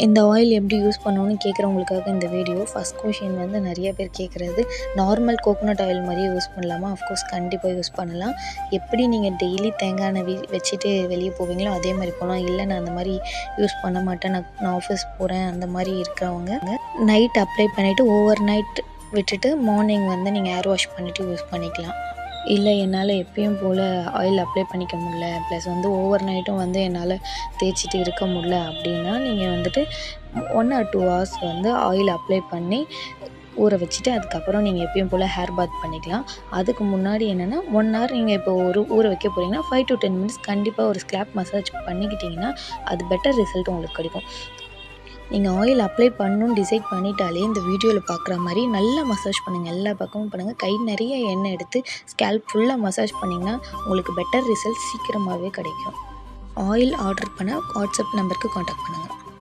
இந்த ஆயில் எப்படி யூஸ் பண்ணணும்னு கேட்குறவங்களுக்காக இந்த வீடியோ. ஃபஸ்ட் கொஷின் வந்து நிறைய பேர் கேட்குறது, நார்மல் கோகோனட் ஆயில் மாதிரியே யூஸ் பண்ணலாமா? அஃப்கோர்ஸ் கண்டிப்பாக யூஸ் பண்ணலாம். எப்படி நீங்கள் டெய்லி தேங்காய் எண்ணெய் வச்சுட்டு வெளியே போவீங்களோ அதே மாதிரி போகலாம். இல்லை நான் அந்த மாதிரி யூஸ் பண்ண மாட்டேன், நான் ஆஃபீஸ் போகிறேன், அந்த மாதிரி இருக்கிறவங்க நைட் அப்ளை பண்ணிவிட்டு ஓவர் நைட் விட்டுட்டு மார்னிங் வந்து நீங்கள் ஹேர் வாஷ் பண்ணிவிட்டு யூஸ் பண்ணிக்கலாம். இல்லை என்னால் எப்பயும் போல் ஆயில் அப்ளை பண்ணிக்க முடியல, ப்ளஸ் வந்து ஓவர் நைட்டும் வந்து என்னால் தேய்ச்சிட்டு இருக்க முடியல அப்படின்னா நீங்கள் வந்துட்டு 1 or 2 hours வந்து ஆயில் அப்ளை பண்ணி ஊற வச்சுட்டு அதுக்கப்புறம் நீங்கள் எப்பயும் போல் ஹேர் பாத் பண்ணிக்கலாம். அதுக்கு முன்னாடி என்னென்னா 1 hour நீங்கள் இப்போ ஊற வைக்க போகிறீங்கன்னா 5 to 10 minutes கண்டிப்பாக ஒரு ஸ்க்ராப் மசாஜ் பண்ணிக்கிட்டிங்கன்னா அது பெட்டர் ரிசல்ட் உங்களுக்கு கிடைக்கும். நீங்கள் ஆயில் அப்ளை பண்ணணும்னு டிசைட் பண்ணிட்டாலே இந்த வீடியோவில் பார்க்குற மாதிரி நல்லா மசாஜ் பண்ணுங்கள், எல்லா பக்கமும் பண்ணுங்கள். கை நிறைய எண்ணெய் எடுத்து ஸ்கேல்ப் ஃபுல்லாக மசாஜ் பண்ணிங்கன்னா உங்களுக்கு பெட்டர் ரிசல்ட் சீக்கிரமாகவே கிடைக்கும். ஆயில் ஆர்டர் பண்ண வாட்ஸ்அப் நம்பருக்கு காண்டாக்ட் பண்ணுங்கள்.